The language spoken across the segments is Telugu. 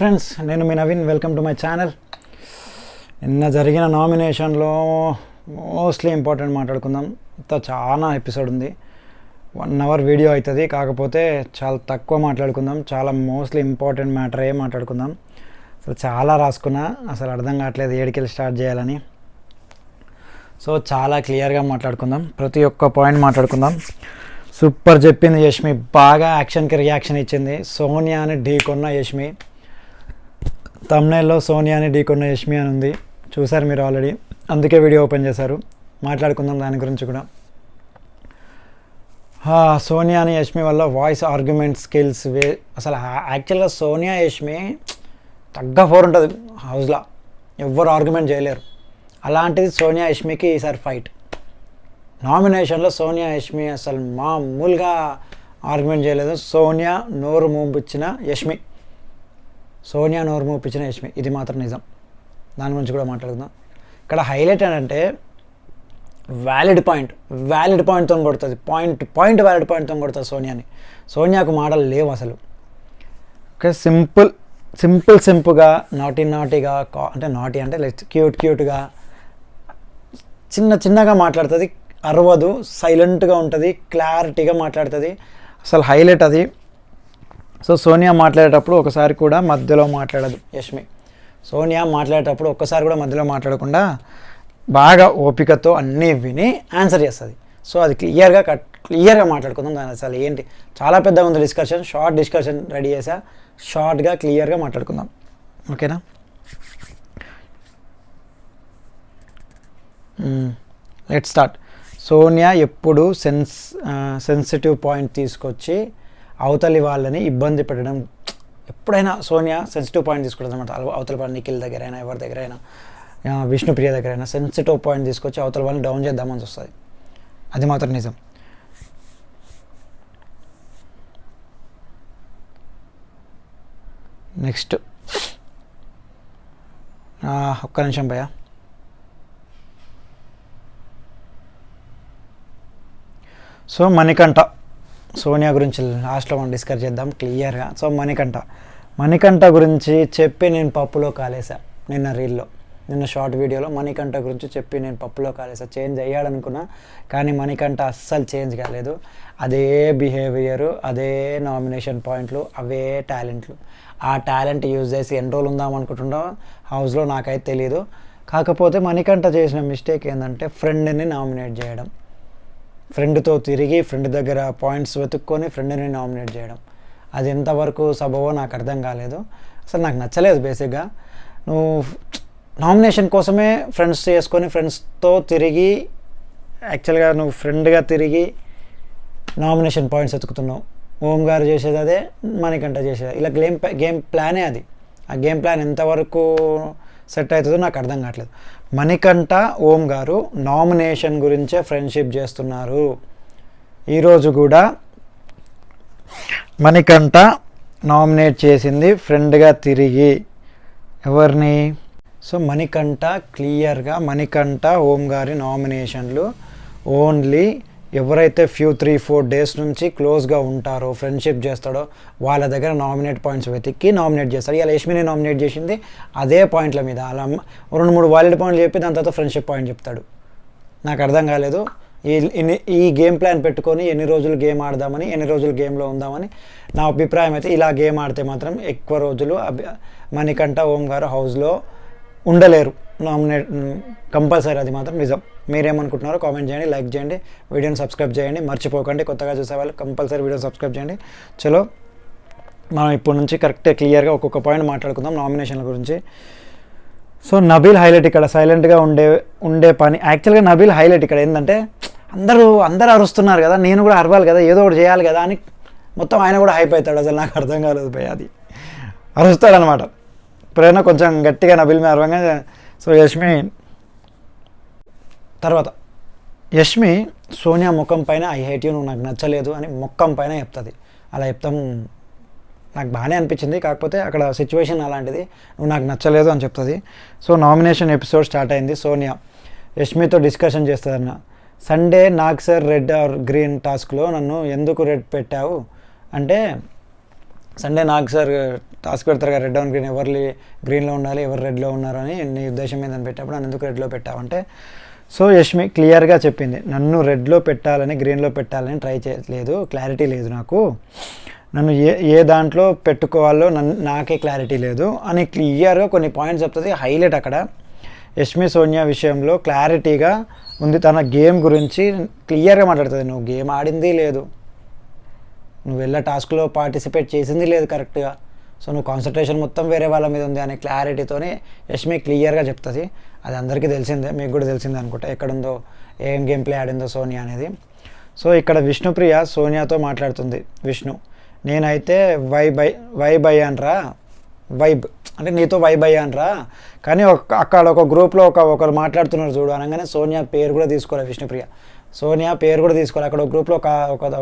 ఫ్రెండ్స్, నేను మీ Naveen. Welcome to my channel. నిన్న జరిగిన నామినేషన్లో మోస్ట్లీ ఇంపార్టెంట్ మాట్లాడుకుందాం. చాలా ఎపిసోడ్ ఉంది, 1 hour వీడియో అవుతుంది. కాకపోతే చాలా తక్కువ మాట్లాడుకుందాం. చాలా మోస్ట్లీ ఇంపార్టెంట్ మ్యాటర్ మాట్లాడుకుందాం. అసలు చాలా రాసుకున్నా, అసలు అర్థం కావట్లేదు ఏడికెళ్ళి స్టార్ట్ చేయాలని. సో చాలా క్లియర్గా మాట్లాడుకుందాం, ప్రతి ఒక్క పాయింట్ మాట్లాడుకుందాం. సూపర్ చెప్పింది యష్మి, బాగా యాక్షన్కి రియాక్షన్ ఇచ్చింది. సోనియాని ఢీకొన్న యష్మి, తమ్నైల్లో సోనియాని ఢీకొన్న యష్మి అని ఉంది, చూసారు మీరు ఆల్రెడీ, అందుకే వీడియో ఓపెన్ చేశారు. మాట్లాడుకుందాం దాని గురించి కూడా. సోనియాని యష్మి వల్ల వాయిస్ ఆర్గ్యుమెంట్ స్కిల్స్ అసలు యాక్చువల్గా సోనియా యష్మి తగ్గ 4 ఉంటుంది హౌస్లో, ఎవ్వరు ఆర్గ్యుమెంట్ చేయలేరు. అలాంటిది సోనియా యష్మికి ఈసారి ఫైట్. నామినేషన్లో సోనియా యష్మి అసలు మామూలుగా ఆర్గ్యుమెంట్ చేయలేదు. సోనియా నోరు మూపించిన యష్మి, ఇది మాత్రం నిజం. దాని గురించి కూడా మాట్లాడుకుందాం. ఇక్కడ హైలైట్ ఏంటంటే వ్యాలిడ్ పాయింట్తో కొడుతుంది, పాయింట్ వ్యాలిడ్ పాయింట్తో కొడుతుంది సోనియాని. సోనియాకు మాటలు లేవు అసలు. ఓకే, సింపుల్గా నాటీగా, అంటే నాటీ అంటే లైక్ క్యూట్గా చిన్నగా మాట్లాడుతుంది, అరవదు, సైలెంట్గా ఉంటుంది, క్లారిటీగా మాట్లాడుతుంది. అసలు హైలైట్ అది. సో సోనియా మాట్లాడేటప్పుడు ఒకసారి కూడా మధ్యలో మాట్లాడదు యష్మి. సోనియా మాట్లాడేటప్పుడు ఒక్కసారి కూడా మధ్యలో మాట్లాడకుండా బాగా ఓపికతో అన్నీ విని ఆన్సర్ చేస్తుంది. సో అది క్లియర్గా మాట్లాడుకుందాం. దాని అసలు ఏంటి, చాలా పెద్దగా ఉంది డిస్కషన్, షార్ట్ డిస్కషన్ రెడీ చేసా, షార్ట్గా క్లియర్గా మాట్లాడుకుందాం. ఓకేనా? Let's start. సోనియా ఎప్పుడు సెన్సిటివ్ పాయింట్ తీసుకొచ్చి అవతలి వాళ్ళని ఇబ్బంది పెట్టడం, ఎప్పుడైనా సోనియా సెన్సిటివ్ పాయింట్ తీసుకుంటుంది అనమాట. అవతల వాళ్ళ నిఖిల్ దగ్గర అయినా, ఎవరి దగ్గర అయినా, విష్ణుప్రియ దగ్గర అయినా సెన్సిటివ్ పాయింట్ తీసుకొచ్చి అవతల వాళ్ళని డౌన్ చేద్దామని వస్తుంది. అది మాత్రం నిజం. నెక్స్ట్ ఒక్క నిమిషం భయ్యా. సో మణికంఠ, సోనియా గురించి లాస్ట్లో మనం డిస్కస్ చేద్దాం క్లియర్గా. సో మణికంఠ గురించి చెప్పి నేను పప్పులో కాలేసా. నిన్న షార్ట్ వీడియోలో మణికంఠ గురించి చెప్పి నేను పప్పులో కాలేసా. చేంజ్ అయ్యాడనుకున్నా, కానీ మణికంఠ అస్సలు చేంజ్ కాలేదు. అదే బిహేవియరు, అదే నామినేషన్ పాయింట్లు, అవే టాలెంట్లు. ఆ టాలెంట్ యూజ్ చేసి ఎన్ని రోజులు ఉందాం అనుకుంటున్నా హౌస్లో నాకైతే తెలియదు. కాకపోతే మణికంఠ చేసిన మిస్టేక్ ఏంటంటే ఫ్రెండ్ని నామినేట్ చేయడం. ఫ్రెండ్తో తిరిగి ఫ్రెండ్ దగ్గర పాయింట్స్ వెతుక్కొని ఫ్రెండ్ని నామినేట్ చేయడం, అది ఎంతవరకు సబబో నాకు అర్థం కాలేదు. అసలు నాకు నచ్చలేదు. బేసిక్గా నువ్వు నామినేషన్ కోసమే ఫ్రెండ్స్ చేసుకొని ఫ్రెండ్స్తో తిరిగి, యాక్చువల్గా నువ్వు ఫ్రెండ్గా తిరిగి నామినేషన్ పాయింట్స్ వెతుకుతున్నావు. ఓం గారు చేసేది అదే, మణికంఠ చేసేది, ఇలా గేమ్ ప్లానే అది. ఆ గేమ్ ప్లాన్ ఎంతవరకు సెట్ అవుతుందో నాకు అర్థం కావట్లేదు. మణికంఠ, ఓం గారు నామినేషన్ గురించే ఫ్రెండ్షిప్ చేస్తున్నారు. ఈరోజు కూడా మణికంఠ నామినేట్ చేసింది ఫ్రెండ్గా తిరిగి ఎవరిని? సో మణికంఠ క్లియర్గా, మణికంఠ ఓం గారి నామినేషన్లు ఓన్లీ ఎవరైతే 3-4 days నుంచి క్లోజ్గా ఉంటారో, ఫ్రెండ్షిప్ చేస్తాడో వాళ్ళ దగ్గర నామినేట్ పాయింట్స్ వెతికి నామినేట్ చేస్తాడు. ఇలా యష్మిని నామినేట్ చేసింది అదే పాయింట్ల మీద. అలా 2-3 వాలిడ్ పాయింట్లు చెప్పి దాని తర్వాత ఫ్రెండ్షిప్ పాయింట్ చెప్తాడు. నాకు అర్థం కాలేదు. ఈ గేమ్ ప్లాన్ పెట్టుకొని ఎన్ని రోజులు గేమ్ ఆడదామని, ఎన్ని రోజులు గేమ్లో ఉందామని నా అభిప్రాయం అయితే, ఇలా గేమ్ ఆడితే మాత్రం ఎక్కువ రోజులు మణికంఠ ఓం గారు హౌస్లో ఉండలేరు. నామినేట్ కంపల్సరీ, అది మాత్రం నిజం. మీరేమనుకుంటున్నారో కామెంట్ చేయండి, లైక్ చేయండి, వీడియోని సబ్స్క్రైబ్ చేయండి, మర్చిపోకండి. కొత్తగా చూసే వాళ్ళు కంపల్సరీ వీడియోని సబ్స్క్రైబ్ చేయండి. చలో మనం ఇప్పటి నుంచి కరెక్ట్గా క్లియర్గా ఒక్కొక్క పాయింట్ మాట్లాడుకుందాం నామినేషన్ల గురించి. సో నబీల్ హైలైట్ ఇక్కడ, సైలెంట్గా ఉండే పని. యాక్చువల్గా నబీల్ హైలైట్ ఇక్కడ ఏంటంటే, అందరూ అరుస్తున్నారు కదా, నేను కూడా అరవాలి కదా, ఏదో ఒకటి చేయాలి కదా అని మొత్తం ఆయన కూడా హైప్ అవుతాడు. అసలు నాకు అర్థం కాలేదు భయ, అది అరుస్తాడనమాట. ఇప్పుడైనా కొంచెం గట్టిగా నబీల్ మీద అరవంగా. సో యష్మి సోనియా ముఖం పైన ఐ హేట్ యూ, నువ్వు నాకు నచ్చలేదు అని ముఖం పైన చెప్తుంది. అలా చెప్తాం నాకు బాగానే అనిపించింది. కాకపోతే అక్కడ సిచ్యువేషన్ అలాంటిది, నువ్వు నాకు నచ్చలేదు అని చెప్తుంది. సో నామినేషన్ ఎపిసోడ్ స్టార్ట్ అయింది. సోనియా యష్మితో డిస్కషన్ చేస్తుందన్న, సండే నాకు సార్ రెడ్ ఆర్ గ్రీన్ టాస్క్లో నన్ను ఎందుకు రెడ్ పెట్టావు అంటే, సండే నాకు సార్ టాస్క్ పెడతారు కదా రెడ్ ఆన్ గ్రీన్, ఎవరు గ్రీన్లో ఉండాలి ఎవరు రెడ్లో ఉన్నారని, నీ ఉద్దేశం ఏందని పెట్టినప్పుడు నన్ను ఎందుకు రెడ్లో పెట్టావంటే, సో యష్మి క్లియర్గా చెప్పింది, నన్ను రెడ్లో పెట్టాలని గ్రీన్లో పెట్టాలని ట్రై చేయలేదు, క్లారిటీ లేదు నాకు, నన్ను ఏ దాంట్లో పెట్టుకోవాలో నాకే క్లారిటీ లేదు అని క్లియర్గా కొన్ని పాయింట్స్ చెప్తుంది. హైలైట్ అక్కడ యష్మి సోనియా విషయంలో క్లారిటీగా ఉంది, తన గేమ్ గురించి క్లియర్గా మాట్లాడుతుంది. నువ్వు గేమ్ ఆడింది లేదు, నువ్వు వెళ్ళే టాస్క్లో పార్టిసిపేట్ చేసింది లేదు కరెక్ట్గా, సో నువ్వు కాన్సన్ట్రేషన్ మొత్తం వేరే వాళ్ళ మీద ఉంది అనే క్లారిటీతోనే యష్మి క్లియర్గా చెప్తుంది. అది అందరికీ తెలిసిందే, మీకు కూడా తెలిసిందే అనుకుంటా ఎక్కడుందో ఏం గేమ్ ప్లే ఆడిందో సోనియా అనేది. సో ఇక్కడ విష్ణుప్రియ సోనియాతో మాట్లాడుతుంది. విష్ణు, నేనైతే వైబ్ అయ్యానరా, వైబ్ అంటే నీతో వైబ్ అయ్యానరా, కానీ అక్కడ ఒక గ్రూప్లో ఒకరు మాట్లాడుతున్నారు చూడు అనగానే సోనియా పేరు కూడా తీసుకోవాలి విష్ణుప్రియ, సోనియా పేరు కూడా తీసుకోవాలి. అక్కడ ఒక గ్రూప్లో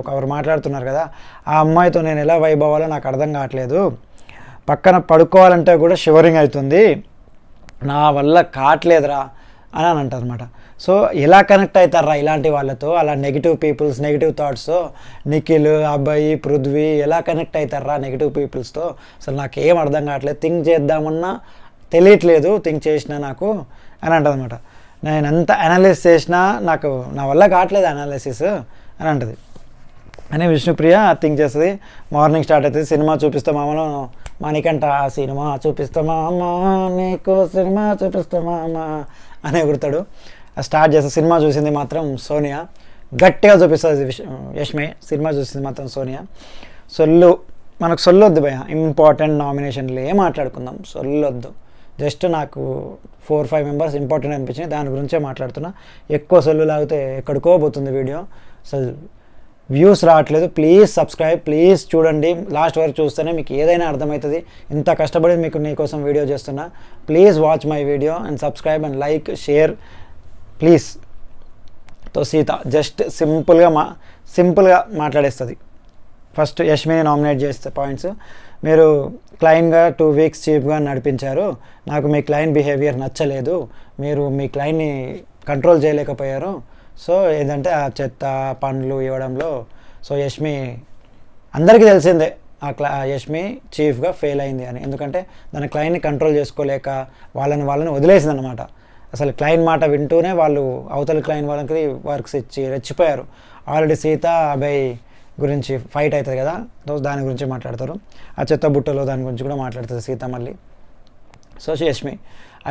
ఒకరు మాట్లాడుతున్నారు కదా, ఆ అమ్మాయితో నేను ఎలా వైబ్ అవ్వాలో నాకు అర్థం కావట్లేదు, పక్కన పడుకోవాలంటే కూడా షివరింగ్ అవుతుంది, నా వల్ల కావట్లేదురా అని అంటారు అనమాట. సో ఎలా కనెక్ట్ అవుతారా ఇలాంటి వాళ్ళతో, అలా నెగిటివ్ పీపుల్స్ నెగిటివ్ థాట్స్తో, నిఖిల్, అబ్బాయి, పృథ్వీ ఎలా కనెక్ట్ అవుతారా నెగిటివ్ పీపుల్స్తో, అసలు నాకేం అర్థం కావట్లేదు, థింక్ చేద్దామన్నా తెలియట్లేదు, థింక్ చేసినా నాకు అని అంటుంది అనమాట. నేను ఎంత అనాలిసిస్ చేసినా నాకు నా వల్ల కావట్లేదు అనాలిసిస్ అని అంటుంది అని విష్ణుప్రియ థింక్ చేస్తుంది. మార్నింగ్ స్టార్ట్ అవుతుంది, సినిమా చూపిస్తామామలో మనకంట సినిమా చూపిస్తామా నీకు సినిమా చూపిస్తామా అని ఎగురుతాడు. స్టార్ట్ చేస్తే సినిమా చూసింది మాత్రం సోనియా, గట్టిగా చూపిస్తుంది యష్మి, సినిమా చూసింది మాత్రం సోనియా. మనకు సొల్లొద్దు భయ, ఇంపార్టెంట్ నామినేషన్లు ఏం మాట్లాడుకుందాం, సొల్లొద్దు, జస్ట్ నాకు 4-5 మెంబర్స్ ఇంపార్టెంట్ అనిపించినాయి, దాని గురించే మాట్లాడుతున్నా. ఎక్కువ సొల్లు లాగితే ఎక్కడికో పోతుంది వీడియో, అసలు వ్యూస్ రావట్లేదు. ప్లీజ్ సబ్స్క్రైబ్, ప్లీజ్ చూడండి, లాస్ట్ వరకు చూస్తేనే మీకు ఏదైనా అర్థమవుతుంది. ఇంత కష్టపడి నీకోసం వీడియో చేస్తున్నా, please watch my video and subscribe and like share please. తో సీత జస్ట్ సింపుల్గా మాట్లాడేస్తుంది. ఫస్ట్ యష్మిని నామినేట్ చేస్తే పాయింట్స్, మీరు క్లయింట్గా 2 వీక్స్ చీఫ్గా నడిపించారు, నాకు మీ క్లయింట్ బిహేవియర్ నచ్చలేదు, మీరు మీ క్లయింట్ని కంట్రోల్ చేయలేకపోయారు, సో ఏంటంటే ఆ చెత్త పండ్లు ఇవ్వడంలో, సో యష్మి అందరికీ తెలిసిందే యష్మి చీఫ్గా ఫెయిల్ అయింది అని, ఎందుకంటే తన క్లయింట్ని కంట్రోల్ చేసుకోలేక వాళ్ళని వదిలేసింది అనమాట. అసలు క్లయింట్ మాట వింటూనే వాళ్ళు అవతల క్లయింట్ వాళ్ళకి వర్క్స్ ఇచ్చి రెచ్చిపోయారు. ఆల్రెడీ సీత అభయ్ గురించి ఫైట్ అవుతుంది కదా, దాని గురించి మాట్లాడతారు. ఆ చెత్త బుట్టలో దాని గురించి కూడా మాట్లాడుతుంది సీత మళ్ళీ. So Yashmi,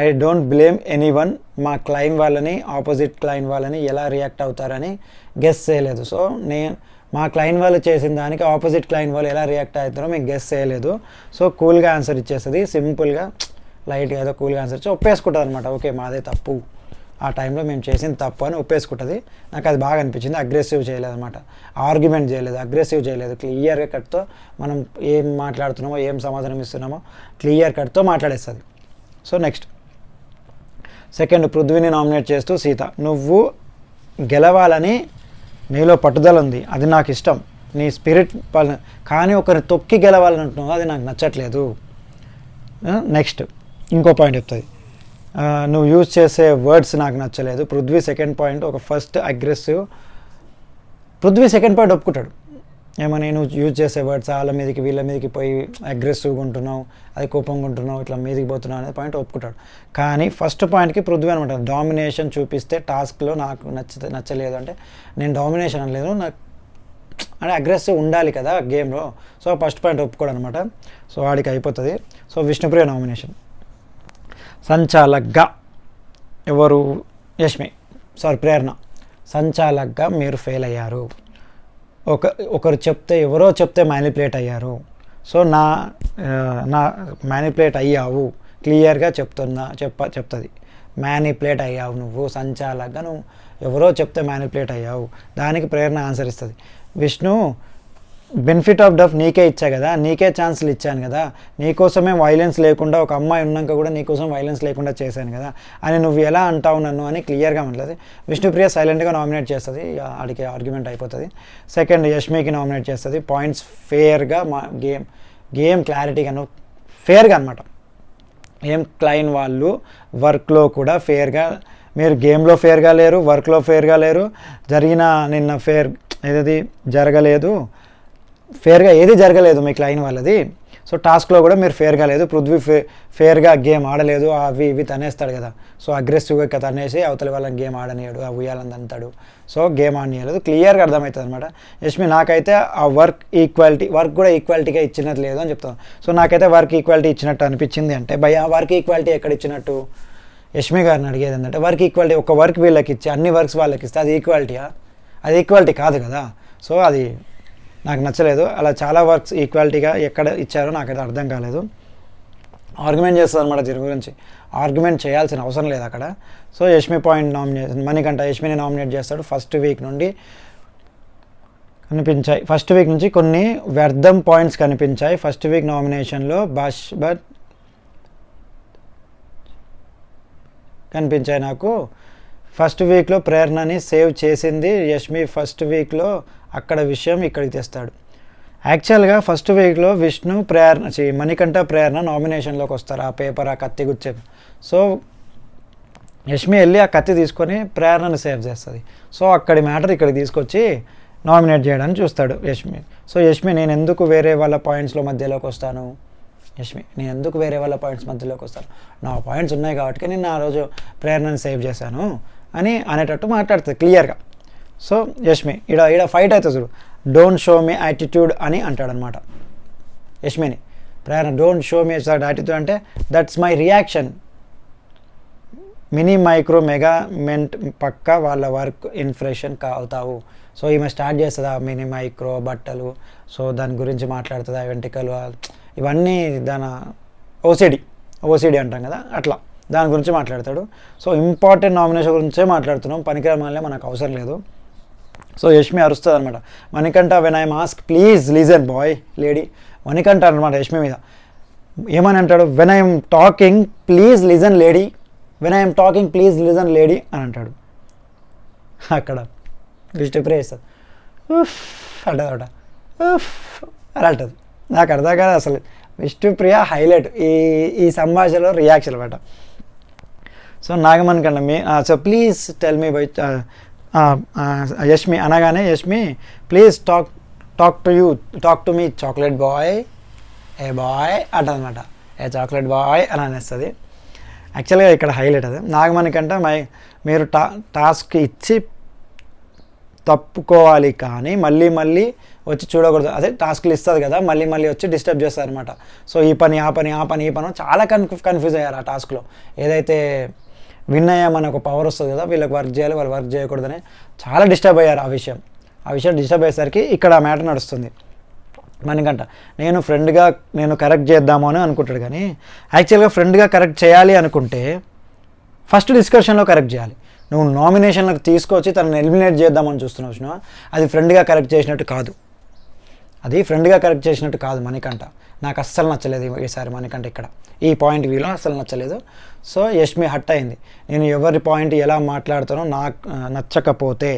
I don't blame anyone, మా క్లయింట్ వాళ్ళని ఆపోజిట్ క్లయింట్ వాళ్ళని ఎలా రియాక్ట్ అవుతారని గెస్ చేయలేదు. సో మా క్లయింట్ వాళ్ళు చేసిన దానికి ఆపోజిట్ క్లయింట్ వాళ్ళు ఎలా రియాక్ట్ అవుతారో మేము గెస్ చేయలేదు. సో కూల్గా ఆన్సర్ ఇచ్చేస్తుంది, సింపుల్గా లైట్గా ఏదో కూల్గా ఆన్సర్ ఇచ్చి ఒప్పేసుకుంటుంది అనమాట. ఓకే మాదే తప్పు, ఆ టైంలో మేము చేసింది తప్పు అని ఒప్పేసుకుంటుంది. నాకు అది బాగా అనిపించింది. అగ్రెసివ్ చేయలేదు అనమాట, ఆర్గ్యుమెంట్ చేయలేదు, అగ్రెసివ్ చేయలేదు, క్లియర్గా కట్తో మనం ఏం మాట్లాడుతున్నామో ఏం సమాధానం ఇస్తున్నామో క్లియర్ కట్తో మాట్లాడేస్తుంది. సో నెక్స్ట్ సెకండ్, పృథ్వీని నామినేట్ చేస్తూ సీత, నువ్వు గెలవాలని నీలో పట్టుదల ఉంది, అది నాకు ఇష్టం, నీ స్పిరిట్, కానీ ఒకరిని తొక్కి గెలవాలని అంటున్నావు, అది నాకు నచ్చట్లేదు. నెక్స్ట్ ఇంకో పాయింట్ చెప్తుంది, నువ్వు యూజ్ చేసే వర్డ్స్ నాకు నచ్చలేదు. పృథ్వీ సెకండ్ పాయింట్, ఒక first aggressive, Prithvi second point ఒప్పుకుంటాడు, ఏమని నువ్వు యూజ్ చేసే వర్డ్స్ వాళ్ళ మీదకి వీళ్ళ మీదకి పోయి అగ్రెసివ్గా ఉంటున్నావు, అది కోపంగా ఉంటున్నావు, ఇట్లా మీదకి పోతున్నావు అనేది పాయింట్ ఒప్పుకుంటాడు. కానీ ఫస్ట్ పాయింట్కి పృథ్వీ అనమాట డామినేషన్ చూపిస్తే టాస్క్లో నాకు నచ్చలేదు అంటే, నేను డామినేషన్ అనలేదు, నాకు అంటే అగ్రెసివ్ ఉండాలి కదా గేమ్లో. సో ఫస్ట్ పాయింట్ ఒప్పుకోడు అనమాట. సో వాడికి అయిపోతుంది. So Vishnupriya nomination. సంచాలక్గా ఎవరు, యష్మి ప్రేరణ, సంచాలక్గా మీరు ఫెయిల్ అయ్యారు. ఒకరు చెప్తే ఎవరో చెప్తే మ్యానిపులేట్ అయ్యారు. సో నా మ్యానిపులేట్ అయ్యావు, క్లియర్గా చెప్తుంది, మ్యానిపులేట్ అయ్యావు నువ్వు, సంచాలక్గా నువ్వు ఎవరో చెప్తే మ్యానిపులేట్ అయ్యావు. దానికి ప్రేరణ ఆన్సర్ ఇస్తుంది. విష్ణు, బెనిఫిట్ ఆఫ్ డఫ్ నీకే ఇచ్చా కదా, నీకే ఛాన్స్లు ఇచ్చాను కదా, నీకోసమే వైలెన్స్ లేకుండా, ఒక అమ్మాయి ఉన్నాక కూడా నీకోసం వైలెన్స్ లేకుండా చేశాను కదా అని నువ్వు ఎలా అంటావు నన్ను అని క్లియర్గా మాట్లాడుతుంది. విష్ణుప్రియ సైలెంట్గా నామినేట్ చేస్తుంది, ఆడికి ఆర్గ్యుమెంట్ అయిపోతుంది. సెకండ్, యష్మికి నామినేట్ చేస్తుంది. పాయింట్స్ ఫేర్గా గేమ్ క్లారిటీగా ఫేర్గా అనమాట. ఏం క్లయింట్ వాళ్ళు వర్క్లో కూడా ఫేర్గా, మీరు గేమ్లో ఫేర్గా లేరు, వర్క్లో ఫేర్గా లేరు, నిన్న ఫేర్ ఏదది జరగలేదు, ఫేర్గా ఏది జరగలేదు మీ క్లైన్ వాళ్ళది. సో టాస్క్లో కూడా మీరు ఫేర్గా లేదు, పృథ్వీ ఫేర్గా గేమ్ ఆడలేదు, అవి ఇవి తనేస్తాడు కదా. సో అగ్రెసివ్గా తనేసి అవతలి వాళ్ళని గేమ్ ఆడనీయడు, ఆ ఉయ్యాలని తంతాడు. సో గేమ్ ఆడనీయలేదు, క్లియర్గా అర్థమవుతుంది అనమాట. యష్మి నాకైతే ఆ వర్క్ కూడా ఈక్వాలిటీగా ఇచ్చినట్టు లేదు అని చెప్తాను. సో నాకైతే వర్క్ ఈక్వాలిటీ ఇచ్చినట్టు అనిపించింది. అంటే భయ వర్క్ ఈక్వాలిటీ ఎక్కడ ఇచ్చినట్టు? యష్మి గారిని అడిగేది ఏంటంటే వర్క్ ఈక్వాలిటీ, ఒక వర్క్ వీళ్ళకి ఇచ్చి అన్ని వర్క్స్ వాళ్ళకి ఇస్తే అది ఈక్వాలిటీయా? అది ఈక్వాలిటీ కాదు కదా. సో అది నాకు నచ్చలేదు. అలా చాలా వర్క్స్ ఈక్వాలిటీగా ఎక్కడ ఇచ్చారో నాకైతే అర్థం కాలేదు. ఆర్గ్యుమెంట్ చేస్తుంది అనమాట దీని గురించి. ఆర్గ్యుమెంట్ చేయాల్సిన అవసరం లేదు అక్కడ. So Yashmi point nomination Manikanta యష్మిని నామినేట్ చేస్తాడు. ఫస్ట్ వీక్ నుంచి కొన్ని వ్యర్థం పాయింట్స్ కనిపించాయి ఫస్ట్ వీక్ నామినేషన్లో. బట్ కనిపించాయి నాకు. ఫస్ట్ వీక్లో ప్రేరణని సేవ్ చేసింది యష్మి. ఫస్ట్ వీక్లో అక్కడ విషయం ఇక్కడికి తెస్తాడు. యాక్చువల్గా ఫస్ట్ వీక్లో విష్ణు మణికంఠ ప్రేరణ నామినేషన్లోకి వస్తారు. ఆ పేపర్, ఆ కత్తి గుచ్చే. సో యష్మి వెళ్ళి ఆ కత్తి తీసుకొని ప్రేరణని సేవ్ చేస్తుంది. సో అక్కడి మ్యాటర్ ఇక్కడికి తీసుకొచ్చి నామినేట్ చేయడానికి చూస్తాడు యష్మి. సో యష్మి నేను ఎందుకు వేరే వాళ్ళ పాయింట్స్ మధ్యలోకి వస్తాను, నా పాయింట్స్ ఉన్నాయి కాబట్టి నేను ఆ రోజు ప్రేరణని సేవ్ చేశాను అని అనేటట్టు మాట్లాడుతుంది క్లియర్గా. సో యష్మి ఈడ ఫైట్ అవుతుంది చూడు. డోంట్ షో మీ యాటిట్యూడ్ అని అంటాడనమాట యష్మిని. ప్రేరణ డోంట్ షో మీ యాటిట్యూడ్ అంటే that's my reaction. Mini micro mega meant పక్క వాళ్ళ వర్క్ ఇన్ఫ్రేషన్ అవుతావు. సో ఈమె స్టార్ట్ చేస్తుంది ఆ మినీ మైక్రో బట్టలు. సో దాని గురించి మాట్లాడుతుంది, ఆ వెంట్రుకలు ఇవన్నీ దాని ఓసిడి అంటాం కదా, అట్లా దాని గురించి మాట్లాడతాడు. సో ఇంపార్టెంట్ నామినేషన్ గురించే మాట్లాడుతున్నాం, పనికిరమాలే మనకు అవసరం లేదు. సో యష్మి అరుస్తుంది అనమాట. Manikanta when I mask please listen boy lady. Manikanta అనమాట యష్మి మీద ఏమని అంటాడు, when I'm talking please listen lady అని అంటాడు. అక్కడ విష్ణు ప్రియ ఇస్తుంది అంటదట, అలా అంటుంది. నాకు అర్థం కాదు అసలు. విష్ణుప్రియ హైలైట్ ఈ సంభాషణలో రియాక్షన్ అనమాట. So Nagamanikanta so please tell me bye Yashmi అనగానే Yashmi please talk to me chocolate boy అంటదనమాట. చాక్లెట్ బాయ్ అని అనేస్తుంది. యాక్చువల్గా ఇక్కడ హైలైట్ అది. నాగమణికంఠ మీరు టాస్క్ ఇచ్చి తప్పుకోవాలి కానీ మళ్ళీ వచ్చి చూడకూడదు. అదే టాస్క్లు ఇస్తుంది కదా, మళ్ళీ వచ్చి డిస్టర్బ్ చేస్తారు అనమాట. సో ఈ పని చాలా కన్ఫ్యూజ్ అయ్యారు ఆ టాస్క్లో. ఏదైతే విన్ అయ్యామని ఒక పవర్ వస్తుంది కదా, వీళ్ళకి వర్క్ చేయాలి, వాళ్ళు వర్క్ చేయకూడదని చాలా డిస్టర్బ్ అయ్యారు. ఆ విషయం డిస్టర్బ్ అయ్యేసరికి ఇక్కడ ఆ మ్యాటర్ నడుస్తుంది. మణికంఠ నేను కరెక్ట్ చేద్దాము అని అనుకుంటాడు, కానీ యాక్చువల్గా ఫ్రెండ్గా కరెక్ట్ చేయాలి అనుకుంటే ఫస్ట్ డిస్కషన్లో కరెక్ట్ చేయాలి. నువ్వు నామినేషన్లకు తీసుకొచ్చి తనని ఎలిమినేట్ చేద్దామని చూస్తున్నావు, అది ఫ్రెండ్గా కరెక్ట్ చేసినట్టు కాదు మణికంఠ. నాకు అస్సలు నచ్చలేదు ఈసారి మణికంఠ ఇక్కడ ఈ పాయింట్ వ్యూలో అస్సలు నచ్చలేదు. సో యష్మి హట్ అయింది. నేను ఎవరి పాయింట్ ఎలా మాట్లాడుతానో నాకు నచ్చకపోతే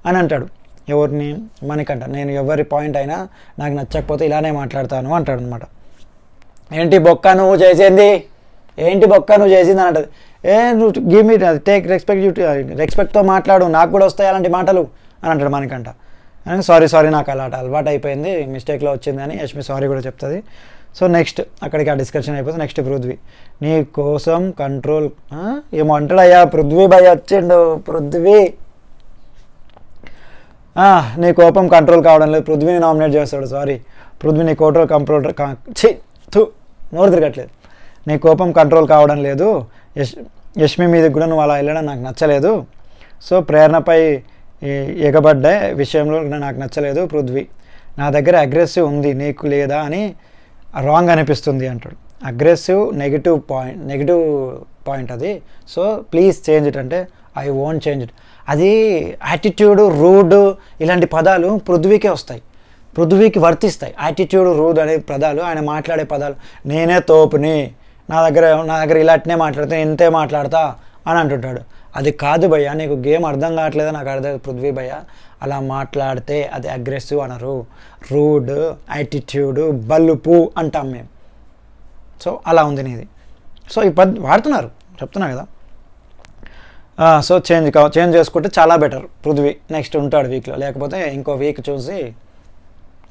అని అంటాడు. ఎవరిని? మణికంఠ. నేను ఎవరి పాయింట్ అయినా నాకు నచ్చకపోతే ఇలానే మాట్లాడతాను అంటాడు అనమాట. ఏంటి బొక్క నువ్వు చేసింది అని అంటది. నువ్వు గివ్ మీ టేక్ రెస్పెక్ట్తో మాట్లాడు, నాకు కూడా వస్తాయి అలాంటి మాటలు అని అంటాడు మణికంఠ. సారీ నాకు అలవాటు అయిపోయింది, మిస్టేక్లో వచ్చింది అని యష్మి సారీ కూడా చెప్తుంది. సో నెక్స్ట్ అక్కడికి ఆ డిస్కషన్ అయిపోతుంది. నెక్స్ట్ పృథ్వీ నీ కోసం కంట్రోల్ ఏమో అంటాడయ్యా. పృథ్వీ భయ వచ్చిండు. నీ కోపం కంట్రోల్ కావడం లేదు, పృథ్వీని నామినేట్ చేస్తాడు. పృథ్వీ నీ నోరు తిరగట్లేదు. నీ కోపం కంట్రోల్ కావడం లేదు, యష్మి మీదకి కూడా నువ్వు అలా వెళ్ళడం నాకు నచ్చలేదు. సో ప్రేరణపై ఎగబడ్డే విషయంలో నాకు నచ్చలేదు పృథ్వీ. నా దగ్గర అగ్రెసివ్ ఉంది, నీకు లేదా అని రాంగ్ అనిపిస్తుంది అంటాడు. అగ్రెసివ్ నెగిటివ్ పాయింట్ అది. సో ప్లీజ్ చేంజ్ ఇట్ అంటే ఐ వోంట్ చేంజ్ ఇట్. అది యాటిట్యూడ్, రూడ్ ఇలాంటి పదాలు పృథ్వీకే వస్తాయి, పృథ్వీకి వర్తిస్తాయి. యాటిట్యూడ్, రూడ్ అనే పదాలు, ఆయన మాట్లాడే పదాలు. నేనే తోపుని, నా దగ్గర ఇలాంటినే మాట్లాడితే ఇంతే మాట్లాడతా అని అంటుంటాడు. అది కాదు భయ్య, నీకు గేమ్ అర్థం కావట్లేదా? నాకు అర్థం పృథ్వీ భయ్య, అలా మాట్లాడితే అది అగ్రెసివ్ అనరు, రూడ్, యాటిట్యూడ్, బల్లుపు అంటాం మేము. సో అలా ఉంది నీది. సో ఈ వాడుతున్నారు, చెప్తున్నా కదా. సో చేంజ్ చేసుకుంటే చాలా బెటర్ పృథ్వీ. నెక్స్ట్ ఉంటాడు వీక్లో, లేకపోతే ఇంకో వీక్ చూసి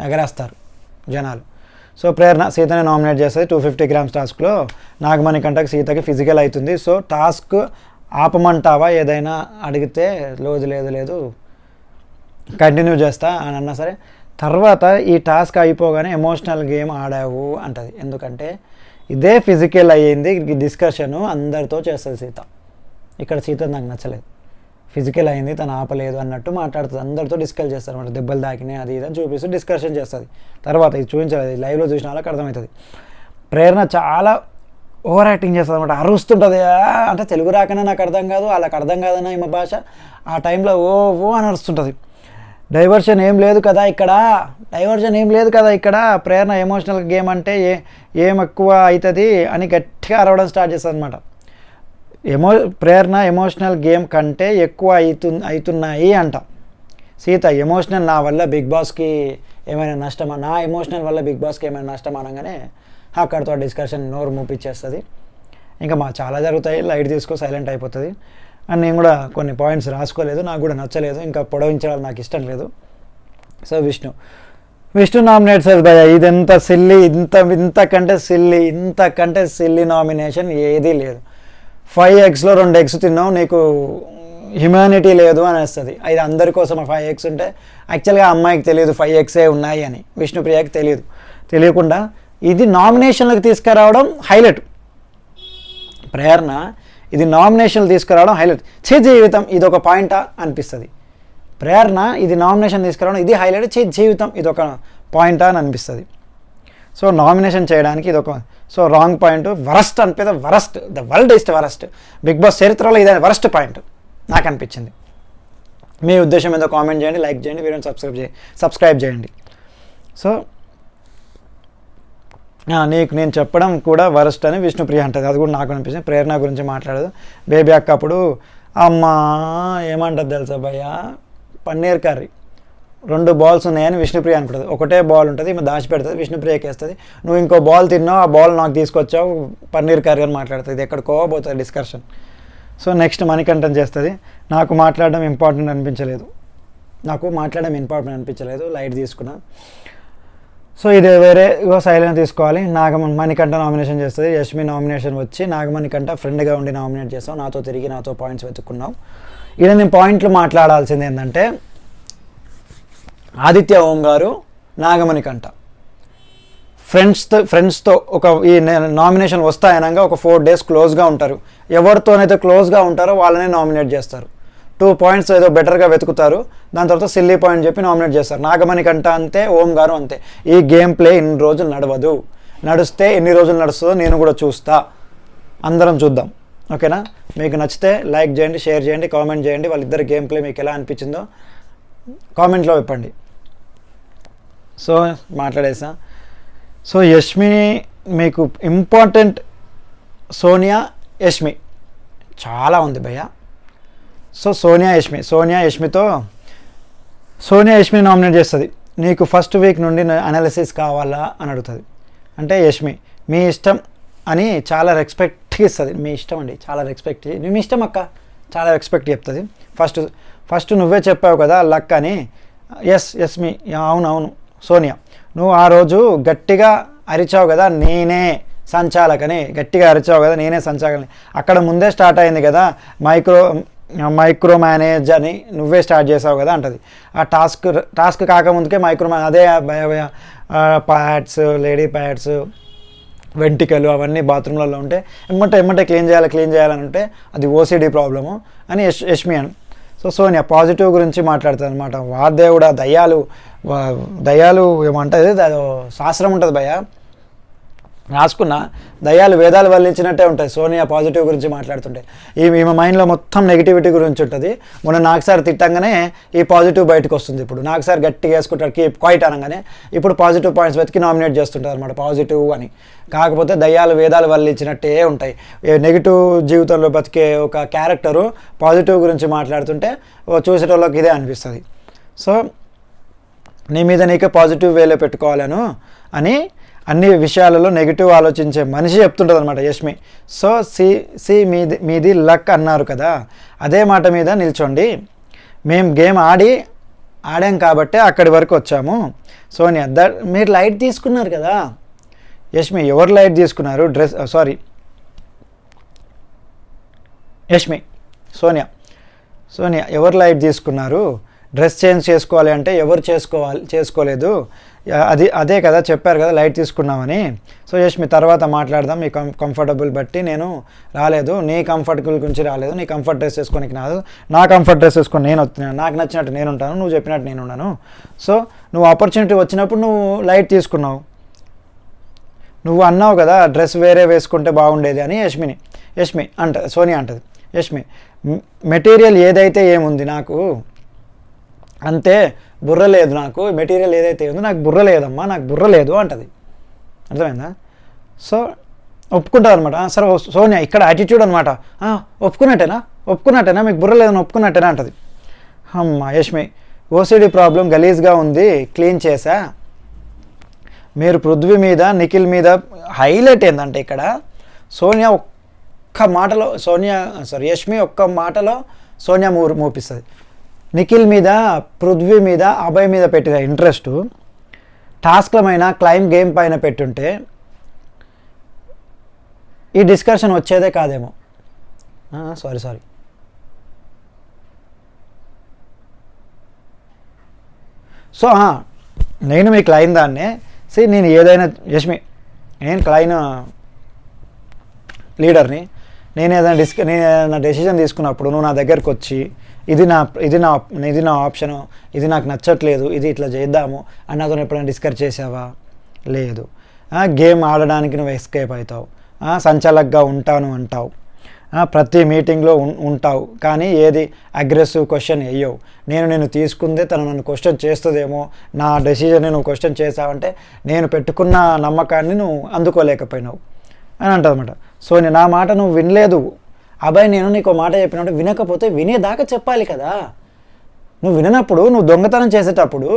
ఎగరేస్తారు జనాలు. సో ప్రేరణ సీతని నామినేట్ చేస్తుంది 250 grams టాస్క్లో. నాగమణి కంటకు సీతకి ఫిజికల్ అవుతుంది. సో టాస్క్ ఆపమంటావా ఏదైనా అడిగితే లేదు కంటిన్యూ చేస్తా అని అన్నా సరే, తర్వాత ఈ టాస్క్ అయిపోగానే ఎమోషనల్ గేమ్ ఆడావు అంటది. ఎందుకంటే ఇదే ఫిజికల్ అయ్యింది డిస్కషను అందరితో చేస్తుంది సీత. ఇక్కడ సీత నాకు నచ్చలేదు, ఫిజికల్ అయింది తను ఆపలేదు అన్నట్టు మాట్లాడుతుంది, అందరితో డిస్కస్ చేస్తారు అన్నమాట. దెబ్బలు దాకినాయి అది ఇదని చూపిస్తూ డిస్కషన్ చేస్తుంది. తర్వాత ఇది చూపించలేదు, లైవ్లో చూసిన వాళ్ళకి అర్థమవుతుంది. ప్రేరణ చాలా ఓవర్ యాక్టింగ్ చేస్తుంది అనమాట, అరుస్తుంటుంది. అంటే తెలుగు రాకనే నాకు అర్థం కాదు, వాళ్ళకి అర్థం కాదన్న ఈమె భాష. ఆ టైంలో ఓ అని అరుస్తుంటుంది. డైవర్షన్ ఏం లేదు కదా ఇక్కడ, ప్రేరణ ఎమోషనల్ గేమ్ అంటే ఏం ఎక్కువ అవుతుంది అని గట్టిగా అరవడం స్టార్ట్ చేస్తుంది అనమాట. ప్రేరణ ఎమోషనల్ గేమ్ కంటే ఎక్కువ అవుతున్నాయి అంట. సీత ఎమోషనల్ నా వల్ల బిగ్ బాస్కి ఏమైనా నష్టమా, నా ఎమోషనల్ వల్ల బిగ్ బాస్కి ఏమైనా నష్టం అనగానే అక్కడితో డిస్కషన్ నోరు మూపించేస్తుంది. ఇంకా చాలా జరుగుతాయి, లైట్ తీసుకో సైలెంట్ అయిపోతుంది. అండ్ నేను కూడా కొన్ని పాయింట్స్ రాసుకోలేదు, నాకు కూడా నచ్చలేదు, ఇంకా పొడవించడం నాకు ఇష్టం లేదు. సో విష్ణు నామినేట్ సార్ భయ్య, ఇదెంత సిల్లీ, ఇంతకంటే సిల్లీ నామినేషన్ ఏదీ లేదు. 5 eggsలో 2 eggs తిన్నావు, నీకు హ్యుమానిటీ లేదు అని వస్తుంది. ఇది అందరి కోసం 5 eggs ఉంటే యాక్చువల్గా అమ్మాయికి తెలియదు 5 eggs ఉన్నాయి అని, విష్ణుప్రియకి తెలియకుండా ఇది నామినేషన్లకు తీసుకురావడం హైలైట్. ప్రేరణ ఇది నామినేషన్లు తీసుకురావడం హైలైట్. జీవితం ఇది ఒక పాయింటా అనిపిస్తుంది. ప్రేరణ ఇది నామినేషన్ తీసుకురావడం ఇది హైలైట్. జీవితం ఇది ఒక పాయింటా అని అనిపిస్తుంది. సో నామినేషన్ చేయడానికి ఇది ఒక రాంగ్ పాయింట్, వరస్ట్ అనిపిస్తుంది. The world east worst, Bigg Boss చరిత్రలో ఇదే వరస్ట్ పాయింట్ నాకు అనిపించింది. మీ ఉద్దేశం ఏదో కామెంట్ చేయండి, లైక్ చేయండి, వీడియోని సబ్స్క్రైబ్ చేయండి. సో నీకు నేను చెప్పడం కూడా వరస్ట్ అని విష్ణుప్రియ అంటుంది, అది కూడా నాకు అనిపించింది. ప్రేరణ గురించి మాట్లాడదు. బేబీ అక్క అప్పుడు అమ్మా ఏమంటుంది తెలుసా భయ్య, పన్నీర్ కర్రీ 2 balls ఉన్నాయని విష్ణుప్రియ అనుకుంటుంది. ఒకటే బాల్ ఉంటుంది, ఈమె దాచి పెడుతుంది, విష్ణుప్రియకి వేస్తుంది. నువ్వు ఇంకో బాల్ తిన్నావు, ఆ బాల్ నాకు తీసుకొచ్చావు, పన్నీర్ కర్రీ అని మాట్లాడుతుంది. ఇది ఎక్కడికో పోతుంది డిస్కషన్. సో నెక్స్ట్ మణికంఠన్ చేస్తుంది. నాకు మాట్లాడడం ఇంపార్టెంట్ అనిపించలేదు, లైట్ తీసుకున్నా. సో ఇది వేరే సైలెంట్ తీసుకోవాలి. మణికంఠ నామినేషన్ చేస్తుంది. యష్మి నామినేషన్ వచ్చి నాగమణికంఠ ఫ్రెండ్గా ఉండి నామినేట్ చేస్తావు, నాతో పాయింట్స్ వెతుక్కున్నావు. ఇలా నేను పాయింట్లు మాట్లాడాల్సింది ఏంటంటే, ఆదిత్య ఓం గారు నాగమణికంఠ ఫ్రెండ్స్తో ఈ నామినేషన్ వస్తాయనగా ఒక 4 days క్లోజ్గా ఉంటారు. ఎవరితోనైతే క్లోజ్గా ఉంటారో వాళ్ళనే నామినేట్ చేస్తారు. 2 points ఏదో బెటర్గా వెతుకుతారు, దాని తర్వాత సిల్లీ పాయింట్ చెప్పి నామినేట్ చేస్తారు. నాగమణికంఠ అంతే, ఓం గారు అంతే. ఈ గేమ్ ప్లే ఇన్ని రోజులు నడవదు, నడిస్తే ఎన్ని రోజులు నడుస్తుందో నేను కూడా చూస్తా, అందరం చూద్దాం. ఓకేనా? మీకు నచ్చితే లైక్ చేయండి, షేర్ చేయండి, కామెంట్ చేయండి. వాళ్ళిద్దరు గేమ్ ప్లే మీకు ఎలా అనిపించిందో కామెంట్లో చెప్పండి. సో మాట్లాడేసా. సో యష్మి మీకు ఇంపార్టెంట్, సోనియా యష్మి చాలా ఉంది భయ్య. సో సోనియా యష్మి నామినేట్ చేస్తుంది. నీకు ఫస్ట్ వీక్ నుండి అనాలిసిస్ కావాలా అని అడుగుతుంది. అంటే యష్మి మీ ఇష్టం అని చాలా రెస్పెక్ట్ ఇస్తుంది. మీ ఇష్టం అండి, చాలా రెస్పెక్ట్, మీ ఇష్టం అక్క, చాలా రెస్పెక్ట్ చెప్తుంది. ఫస్ట్ నువ్వే చెప్పావు కదా లక్ అని. యష్మి అవును సోనియా, నువ్వు ఆ రోజు గట్టిగా అరిచావు కదా నేనే సంచాలకని, అక్కడ ముందే స్టార్ట్ అయింది కదా మైక్రో మేనేజ్ అని నువ్వే స్టార్ట్ చేసావు కదా అంటది. ఆ టాస్క్ కాకముందుకే అదే ప్యాడ్స్, లేడీ ప్యాడ్స్, వెంటికలు అవన్నీ బాత్రూమ్లలో ఉంటే ఎమ్మటే క్లీన్ చేయాలని ఉంటే అది ఓసిడి ప్రాబ్లము అని యష్మి అని. సో సోనియా పాజిటివ్ గురించి మాట్లాడుతుంది అనమాట. వాదేవుడా దయ్యాలు ఏమంటుంది, శాస్త్రం ఉంటుంది భయ్య, రాసుకున్న దయ్యాలు వేదాలు వల్లించినట్టే ఉంటాయి. సోనియా పాజిటివ్ గురించి మాట్లాడుతుంటే ఈమె మైండ్లో మొత్తం నెగిటివిటీ గురించి ఉంటుంది. మొన్న నాకు సార్ తిట్టంగానే ఈ పాజిటివ్ బయటకు వస్తుంది. ఇప్పుడు నాకు సార్ గట్టిగా వేసుకుంటాడు కీప్ క్వైట్ అనగానే ఇప్పుడు పాజిటివ్ పాయింట్స్ వెతికి నామినేట్ చేస్తుంటారు అనమాట పాజిటివ్ అని. కాకపోతే దయ్యాలు వేదాలు వల్లించినట్టే ఉంటాయి. నెగిటివ్ జీవితంలో బతికే ఒక క్యారెక్టరు పాజిటివ్ గురించి మాట్లాడుతుంటే చూసేటోళ్ళకి ఇదే అనిపిస్తుంది. సో నీ మీద నీకే పాజిటివ్ వేలో పెట్టుకోవాలను అని అన్ని విషయాలలో నెగిటివ్ ఆలోచించే మనిషి చెప్తుంటుంది అనమాట యష్మి. సో మీది లక్ అన్నారు కదా, అదే మాట మీద నిల్చోండి. మేము గేమ్ ఆడాం కాబట్టి అక్కడి వరకు వచ్చాము. సోనియా మీరు లైట్ తీసుకున్నారు కదా. యష్మి ఎవరు లైట్ తీసుకున్నారు? యష్మి సోనియా ఎవరు లైట్ తీసుకున్నారు? డ్రెస్ చేంజ్ చేసుకోవాలి అంటే ఎవరు చేసుకోలేదు. అదే కదా చెప్పారు కదా లైట్ తీసుకున్నామని. సో యష్మి తర్వాత మాట్లాడదాం, మీ కంఫర్టబుల్ బట్టి నేను రాలేదు, నీ కంఫర్టబుల్ గురించి రాలేదు, నీ కంఫర్ట్ డ్రెస్ వేసుకోనికి రాదు, నా కంఫర్ట్ డ్రెస్ వేసుకొని నేను వస్తున్నాను, నాకు నచ్చినట్టు నేను ఉంటాను, నువ్వు చెప్పినట్టు నేను ఉన్నాను. సో నువ్వు ఆపర్చునిటీ వచ్చినప్పుడు నువ్వు లైట్ తీసుకున్నావు. నువ్వు అన్నావు కదా డ్రెస్ వేరే వేసుకుంటే బాగుండేది అని యష్మి సోనియా అంటది. యష్మి మెటీరియల్ ఏదైతే ఏముంది నాకు అంతే, బుర్ర లేదు నాకు, మెటీరియల్ ఏదైతే ఉందో నాకు బుర్ర లేదమ్మా, నాకు బుర్ర లేదు అంటది. అర్థమైందా? సో ఒప్పుకుంటుంది అనమాట. సరే సోనియా ఇక్కడ యాటిట్యూడ్ అనమాట. ఒప్పుకున్నట్టేనా మీకు బుర్ర లేదని ఒప్పుకున్నట్టేనా అంటది. అమ్మ యష్మి ఓసిడి ప్రాబ్లం గలీజ్గా ఉంది, క్లీన్ చేసా. మీరు పృథ్వీ మీద నిఖిల్ మీద హైలైట్ ఏంటంటే ఇక్కడ సోనియా యష్మి ఒక్క మాటలో సోనియా మూపిస్తుంది. నిఖిల్ మీద, పృథ్వీ మీద, అభయ్ మీద పెట్టిన ఇంట్రెస్ట్ టాస్క్లమైన క్లైమ్ గేమ్ పైన పెట్టుంటే ఈ డిస్కషన్ వచ్చేదే కాదేమో. సారీ సో నేను మీ క్లైమ్ దాన్నే నేను ఏదైనా యష్మి నేను క్లైన్ లీడర్ని, నేను ఏదైనా డెసిషన్ తీసుకున్నప్పుడు నువ్వు నా దగ్గరకు వచ్చి ఇది నా ఆప్షను, ఇది నాకు నచ్చట్లేదు, ఇది ఇట్లా చేద్దాము అని నాతో ఎప్పుడైనా డిస్కస్ చేసావా? లేదు. గేమ్ ఆడడానికి నువ్వు ఎస్కేప్ అవుతావు, సంచాలకుగా ఉంటాను అంటావు, ప్రతి మీటింగ్లో ఉంటావు, కానీ ఏది అగ్రెసివ్ క్వశ్చన్ వేయవు. నేను తీసుకుందే తను నన్ను క్వశ్చన్ చేస్తుందేమో, నా డెసిజన్ని నువ్వు క్వశ్చన్ చేసావంటే నేను పెట్టుకున్న నమ్మకాన్ని నువ్వు అందుకోలేకపోయినావు అని అంటదన్నమాట. సో నా మాట నువ్వు వినలేదు. అబ్బాయి నేను నీకు మాట చెప్పినప్పుడు వినకపోతే వినేదాకా చెప్పాలి కదా. నువ్వు వినప్పుడు, నువ్వు దొంగతనం చేసేటప్పుడు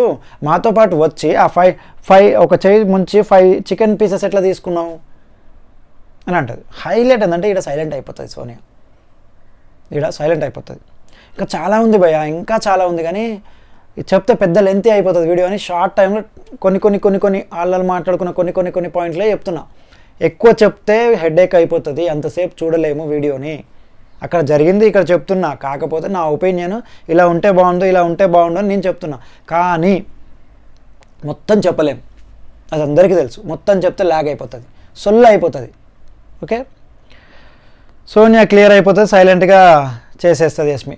మాతో పాటు వచ్చి ఆ ఒక చేయి ముంచి 5 చికెన్ పీసెస్ ఎట్లా తీసుకున్నావు అని అంటది. హైలైట్ ఏంటంటే ఇక్కడ సైలెంట్ అయిపోతుంది సోనియా, ఇక్కడ సైలెంట్ అయిపోతుంది. ఇంకా చాలా ఉంది భయ్య, ఇంకా చాలా ఉంది, కానీ చెప్తే పెద్ద లెంతీ అయిపోతుంది వీడియో అని షార్ట్ టైంలో కొన్ని వాళ్ళు మాట్లాడుకున్న కొన్ని పాయింట్లే చెప్తున్నా. ఎక్కువ చెప్తే హెడేక్ అయిపోతుంది, అంతసేపు చూడలేము వీడియోని. అక్కడ జరిగింది ఇక్కడ చెప్తున్నా, కాకపోతే నా ఒపీనియన్ ఇలా ఉంటే బాగుండు, ఇలా ఉంటే బాగుండు అని నేను చెప్తున్నా. కానీ మొత్తం చెప్పలేం, అది అందరికీ తెలుసు. మొత్తం చెప్తే ల్యాగ్ అయిపోతుంది, సొల్లు అయిపోతుంది. ఓకే, సోనియా క్లియర్ అయిపోతుంది, సైలెంట్గా చేసేస్తుంది యష్మి.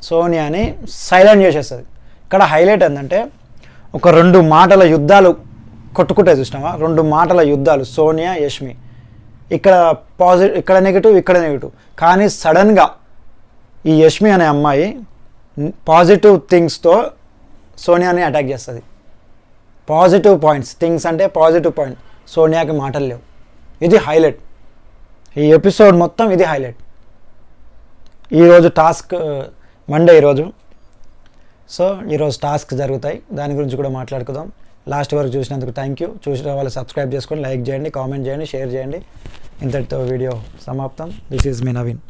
సోనియాని సైలెంట్ చేసేస్తుంది. ఇక్కడ హైలైట్ ఏంటంటే ఒక 2 మాటల యుద్ధాలు కొట్టుకుంటే చూసినావా, 2 మాటల యుద్ధాలు సోనియా యష్మి. ఇక్కడ పాజిటివ్, ఇక్కడ నెగిటివ్. కానీ సడన్గా ఈ యష్మి అనే అమ్మాయి పాజిటివ్ థింగ్స్తో సోనియాని అటాక్ చేస్తుంది. పాజిటివ్ పాయింట్స్, థింగ్స్ అంటే పాజిటివ్ పాయింట్. సోనియాకి మాటలు లేవు. ఇది హైలైట్, ఈ ఎపిసోడ్ మొత్తం ఇది హైలైట్. ఈరోజు టాస్క్ మండే ఈరోజు. సో ఈరోజు టాస్క్ జరుగుతాయి, దాని గురించి కూడా మాట్లాడుకుందాం. లాస్ట్ వరకు చూసినందుకు థ్యాంక్ యూ. చూసిన వాళ్ళు సబ్స్క్రైబ్ చేసుకొని లైక్ చేయండి, కామెంట్ చేయండి, షేర్ చేయండి. ఇంతటితో వీడియో సమాప్తం. This is me Naveen.